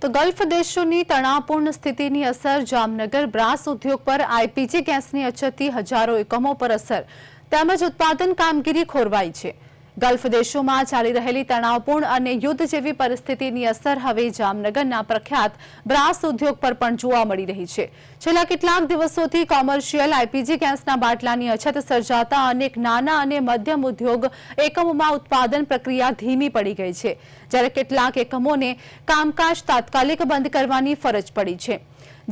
તો ગલ્ફ દેશોની તણાવપૂર્ણ સ્થિતિની અસર જામનગર બ્રાસ ઉદ્યોગ પર આઈપીજી ગેસની અછતથી હજારો એકમો પર અસર તેમજ ઉત્પાદન કામગીરી ખોરવાઈ છે। ગલ્ફ દેશોમાં ચાલી રહેલી તણાવપૂર્ણ અને યુદ્ધ જેવી પરિસ્થિતિની અસર હવે જામનગરના પ્રખ્યાત બ્રાસ ઉદ્યોગ પર પણ જોવા મળી રહી છે। છેલ્લા કેટલાક દિવસોથી કોમર્શિયલ આઈપીજી ગેસના બાટલાની અછત સર્જાતા અનેક નાના અને મધ્યમ ઉદ્યોગ એકમોમાં ઉત્પાદન પ્રક્રિયા ધીમી પડી ગઈ છે, જ્યારે કેટલાક એકમોને કામકાજ તાત્કાલિક બંધ કરવાની ફરજ પડી છે।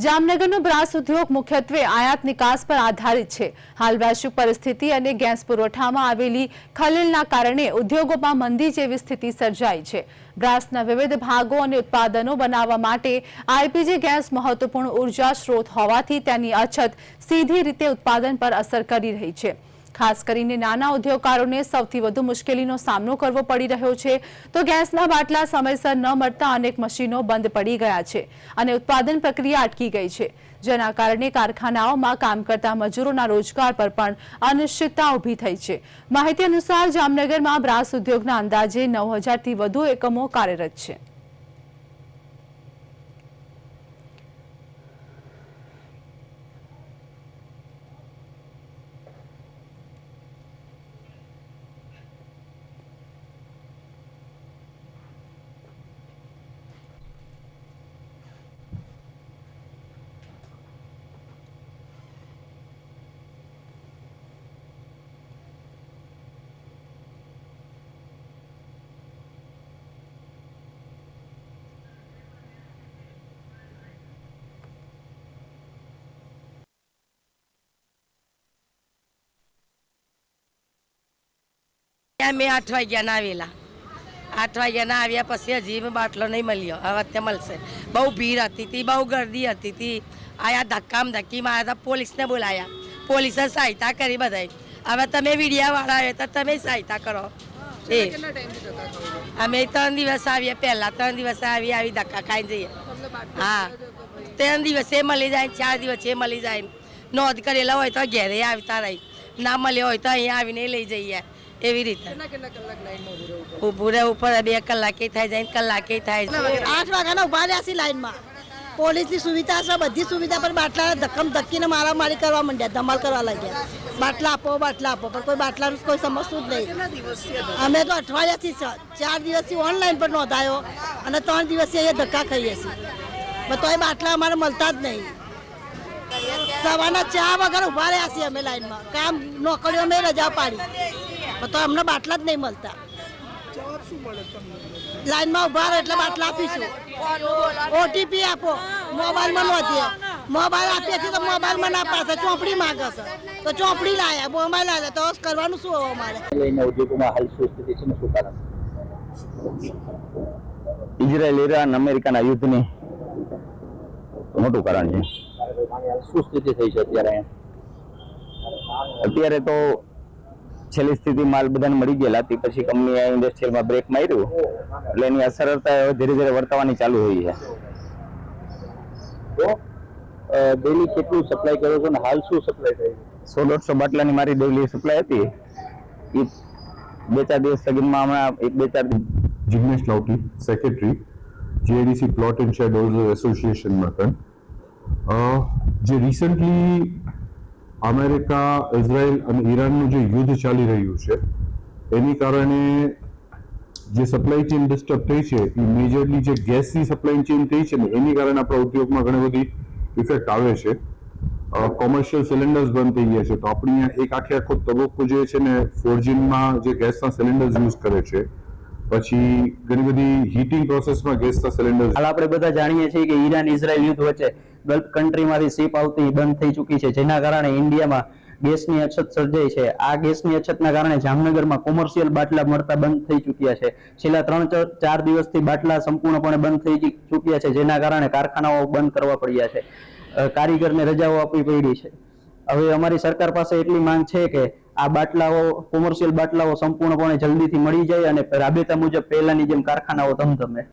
જામનગરનો બ્રાસ ઉદ્યોગ મુખ્યત્વે આયાત નિકાસ પર આધારિત છે। હાલ વૈશ્વિક પરિસ્થિતિ અને ગેસ પુરવઠામાં આવેલી ખલેલના કારણે ઉદ્યોગોમાં મંદી જેવી સ્થિતિ સર્જાઈ છે। બ્રાસના વિવિધ ભાગો અને ઉત્પાદનો બનાવવા માટે આઈપીજી ગેસ મહત્વપૂર્ણ ઉર્જા સ્ત્રોત હોવાથી તેની અછત સીધી રીતે ઉત્પાદન પર અસર કરી રહી છે। ખાસ કરીને નાના ઉદ્યોગકારોને સૌથી વધુ મુશ્કેલીનો સામનો કરવો પડી રહ્યો છે। તો ગેસના બાટલા સમયસર ન મળતા અનેક મશીનો બંધ પડી ગયા છે અને ઉત્પાદન પ્રક્રિયા અટકી ગઈ છે, જેના કારણે કારખાનાઓમાં કામ કરતા મજૂરોના રોજગાર પર પણ અનિશ્ચિતતા ઊભી થઈ છે। માહિતી અનુસાર જામનગરમાં બ્રાસ ઉદ્યોગના અંદાજે 9000થી વધુ એકમો કાર્યરત છે। मैं 8 वाग्याना आवेला 8 वाग्याना આવ્યા પછી હજી બાટલો નહીં મળ્યો। હવે તે મળશે। બહુ ભીડ હતી તી, બહુ ગર્દી હતી તી। આયા ધક્કામ ધક્કી માર્યા, પોલીસને બોલાયા, પોલીસે સહાયતા કરી બધાય। હવે તમે મીડિયાવાળા આવ્યા તો તમે સહાયતા કરો। એ અમે 3 દિવસ આવ્યા, પહેલા 3 દિવસ આવી ધક્કા ખાઈને જઈએ। હા, 3 દિવસે મળી જાય, 4 દિવસે મળી જાય। નોંધ કરેલા હોય તો ઘેરે આવતા રહી, ના મળ્યો હોય તો અહીંયા આવીને લઈ જઈએ। એવી રીતે ઊભું રહેવું પડે। 2 કલાકે થાય જાય, કલાકે થાય। 8 વાગ્યાના ઉભા રહ્યા છે લાઈનમાં। પોલીસની સુવિધા છે, બધી સુવિધા પર બાટલા ધક્કમ ધક્કીને મારામારી કરવા માંડ્યા, ધમાલ કરવા લાગ્યા। બાટલા આપો, બાટલા આપો, પણ કોઈ બાટલાનું કોઈ સમજતું જ નહીં। અમે તો અઠવાડિયાથી 4 દિવસથી ઓનલાઈન પર નોંધાયો અને 3 દિવસથી અહીંયા ધક્કા ખાઈએ છીએ, તો એ બાટલા અમારે મળતા જ નહીં। સવારના 4 વાગ્યા ઉભા રહ્યા છીએ અમે લાઈનમાં, કામ નોકરીઓ અમે રજા પાડી, તો અમને બાટલા જ નહીં મળતા। લાઈનમાં ઉભા રહો એટલે બાટલા આપીશું, ઓટીપી આપો, મોબાઈલમાં નોંધીએ, મોબાઈલ આપીએ છીએ તો મોબાઈલમાં ના પાશે, ચોપડી માંગે છે તો ચોપડી લાયા, મોબાઈલ લાયા તો કરવાનું શું હવે અમારે? ઉદ્યોગોમાં હાલ શું સ્થિતિ છે ને શું કારણ? ઇઝરાયલ ઈરાન અમેરિકાના યુદ્ધની મોટું કારણ છે। શું સ્થિતિ થઈ છે અત્યારે? અત્યારે તો છેલ્લી સ્થિતિ માલ બધાને મળી ગયેલા, તે પછી કંપનીએ ઇન્ડસ્ટ્રીયલમાં બ્રેક માર્યું એટલે એની અસર ધીરે ધીરે વર્તાવાની ચાલુ થઈ છે। તો ડેલી કેટલું સપ્લાય કરો છો ને હાલ શું સપ્લાય થાય? 100-150 બાટલાની મારી ડેલી સપ્લાય હતી, એ 2-4 દિવસ લગીનમાં હમણાં 1-2-4 Jignesh Lavti, secretary, GIDC plot and shed holders એસોસિએશનમાં પણ જે રિસન્ટલી અમેરિકા, ઇઝરાયલ અને ઈરાનનું જે યુદ્ધ ચાલી રહ્યું છે એની કારણે જે સપ્લાય ચેઇન ડિસ્ટર્બ થઈ છે, એ મેજરલી જે ગેસની સપ્લાય ચેઇન થઈ છે ને એની કારણે આપણા ઉદ્યોગમાં ઘણી બધી ઇફેક્ટ આવે છે। કોમર્શિયલ સિલિન્ડર્સ બંધ થઈ ગયા છે, તો આપણે અહીંયા એક આખો તબક્કો જે છે ને ફોર્જિનમાં જે ગેસના સિલિન્ડર્સ યુઝ કરે છે, પછી ઘણી બધી હીટિંગ પ્રોસેસમાં ગેસના સિલિન્ડર। હાલ આપણે બધા જાણીએ છીએ કે ઈરાન ઇઝરાયલ યુદ્ધ વચ્ચે ગલ્ફ કન્ટ્રીમાંથી શિપ આવતી બંધ થઈ ચૂકી છે, જેના કારણે ઇન્ડિયામાં ગેસની અછત સર્જાઈ છે। આ ગેસની અછતના કારણે જામનગરમાં કોમર્શિયલ બાટલા મળતા બંધ થઈ ચૂક્યા છે। છેલ્લા 3-4 દિવસથી બાટલા સંપૂર્ણપણે બંધ થઈ ચૂક્યા છે, જેના કારણે કારખાનાઓ બંધ કરવા પડ્યા છે, કારીગરને રજાઓ આપવી પડી છે। હવે અમારી સરકાર પાસે એટલી માંગ છે કે આ બાટલાઓ, કોમર્શિયલ બાટલાઓ સંપૂર્ણપણે જલ્દીથી મળી જાય અને રાબેતા મુજબ પહેલાની જેમ કારખાનાઓ ધમધમે।